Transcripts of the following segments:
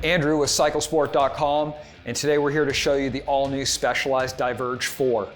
Andrew with cyclesport.com, and today we're here to show you the all-new Specialized Diverge 4.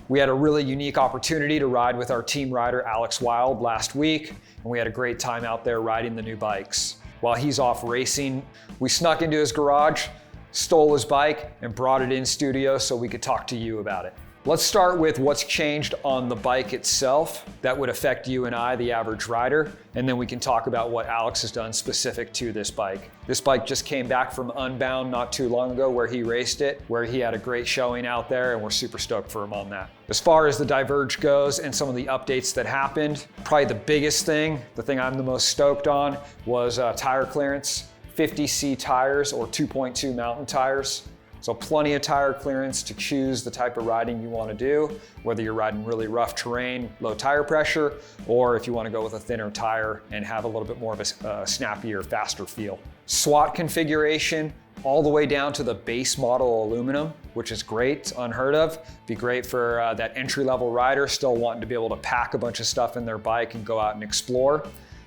We had a really unique opportunity to ride with our team rider, Alex Wild, last week, and we had a great time out there riding the new bikes. While he's off racing, we snuck into his garage, stole his bike, and brought it in studio so we could talk to you about it. Let's start with what's changed on the bike itself that would affect you and I, the average rider, and then we can talk about what Alex has done specific to this bike. This bike just came back from Unbound not too long ago where he raced it, where he had a great showing out there, and we're super stoked for him on that. As far as the Diverge goes and some of the updates that happened, probably the biggest thing, the thing I'm the most stoked on, was tire clearance. 50C tires or 2.2 mountain tires. So plenty of tire clearance to choose the type of riding you want to do, whether you're riding really rough terrain, low tire pressure, or if you want to go with a thinner tire and have a little bit more of a snappier, faster feel. SWAT configuration all the way down to the base model aluminum, which is great, it's unheard of. Be great for that entry-level rider still wanting to be able to pack a bunch of stuff in their bike and go out and explore.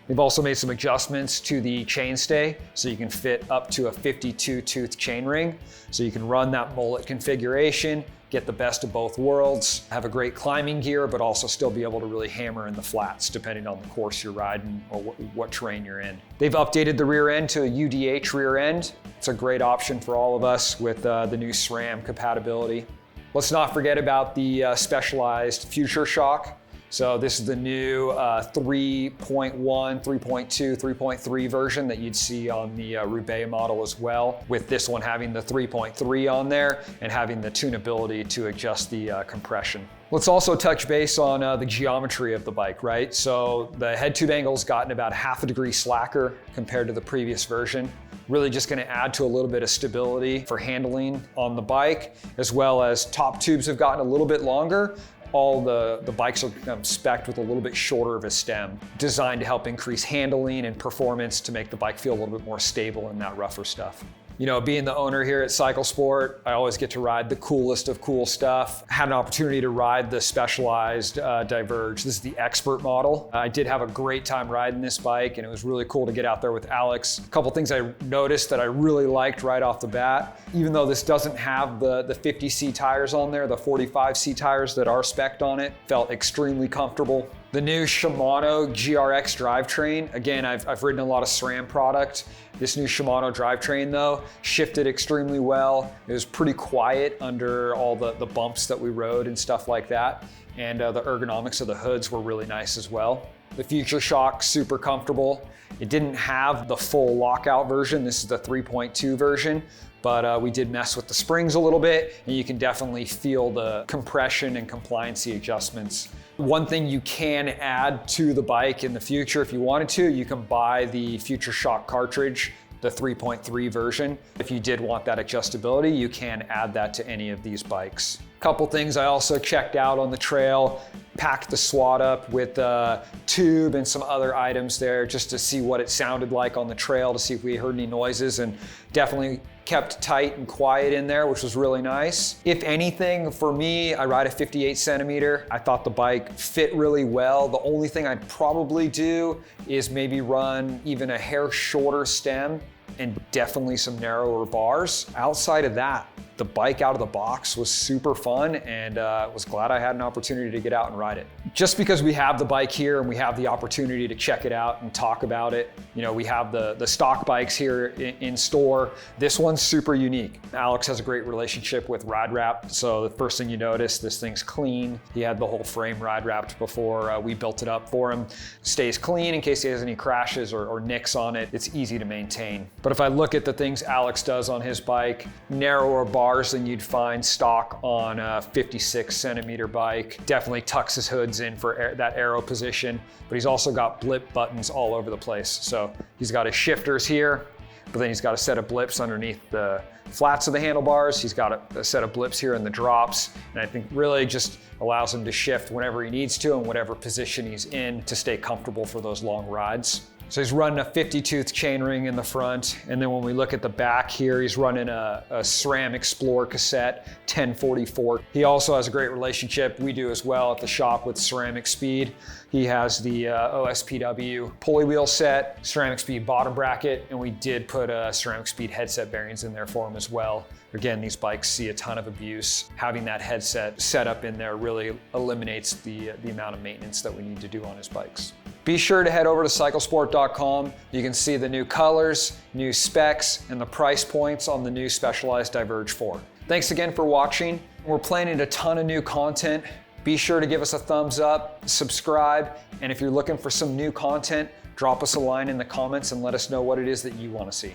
We've also made some adjustments to the chainstay so you can fit up to a 52 tooth chainring. So you can run that mullet configuration, get the best of both worlds, have a great climbing gear, but also still be able to really hammer in the flats depending on the course you're riding or what terrain you're in. They've updated the rear end to a UDH rear end. It's a great option for all of us with the new SRAM compatibility. Let's not forget about the Specialized Future Shock. So this is the new 3.1, 3.2, 3.3 version that you'd see on the Roubaix model as well, with this one having the 3.3 on there and having the tunability to adjust the compression. Let's also touch base on the geometry of the bike, right? So the head tube angle's gotten about ½ a degree slacker compared to the previous version. Really just gonna add to a little bit of stability for handling on the bike, as well as top tubes have gotten a little bit longer. All the bikes are spec'd with a little bit shorter of a stem, designed to help increase handling and performance to make the bike feel a little bit more stable in that rougher stuff. You know, being the owner here at CycleSport, I always get to ride the coolest of cool stuff. Had an opportunity to ride the Specialized Diverge. This is the expert model. I did have a great time riding this bike, and it was really cool to get out there with Alex. A couple things I noticed that I really liked right off the bat, even though this doesn't have the 50C tires on there, the 45C tires that are spec'd on it felt extremely comfortable. The new Shimano GRX drivetrain, again, I've ridden a lot of SRAM product. This new Shimano drivetrain though, shifted extremely well. It was pretty quiet under all the bumps that we rode and stuff like that. And the ergonomics of the hoods were really nice as well. The Future Shock, super comfortable. It didn't have the full lockout version. This is the 3.2 version. But we did mess with the springs a little bit, and you can definitely feel the compression and compliancy adjustments. One thing you can add to the bike in the future, if you wanted to, you can buy the Future Shock cartridge, the 3.3 version. If you did want that adjustability, you can add that to any of these bikes. Couple things I also checked out on the trail, packed the SWAT up with a tube and some other items there just to see what it sounded like on the trail, to see if we heard any noises, and definitely kept tight and quiet in there, which was really nice. If anything, for me, I ride a 58 centimeter. I thought the bike fit really well. The only thing I'd probably do is maybe run even a hair shorter stem and definitely some narrower bars. Outside of that, the bike out of the box was super fun, and was glad I had an opportunity to get out and ride it. Just because we have the bike here and we have the opportunity to check it out and talk about it, you know, we have the stock bikes here in store. This one's super unique. Alex has a great relationship with ride wrap, so the first thing you notice, this thing's clean. He had the whole frame ride wrapped before we built it up for him. Stays clean in case he has any crashes or nicks on it. It's easy to maintain. But if I look at the things Alex does on his bike, narrower bars than you'd find stock on a 56 centimeter bike. Definitely tucks his hoods in for that aero position, but he's also got blip buttons all over the place. So he's got his shifters here, but then he's got a set of blips underneath the flats of the handlebars. He's got a set of blips here in the drops. And I think really just allows him to shift whenever he needs to and whatever position he's in to stay comfortable for those long rides. So he's running a 50-tooth chainring in the front, and then when we look at the back here, he's running a SRAM Explorer cassette 1044. He also has a great relationship, we do as well at the shop, with Ceramic Speed. He has the OSPW pulley wheel set, Ceramic Speed bottom bracket, and we did put Ceramic Speed headset bearings in there for him as well. Again, these bikes see a ton of abuse. Having that headset set up in there really eliminates the amount of maintenance that we need to do on his bikes. Be sure to head over to cyclesport.com. You can see the new colors, new specs, and the price points on the new Specialized Diverge 4. Thanks again for watching. We're planning a ton of new content. Be sure to give us a thumbs up, subscribe, and if you're looking for some new content, drop us a line in the comments and let us know what it is that you want to see.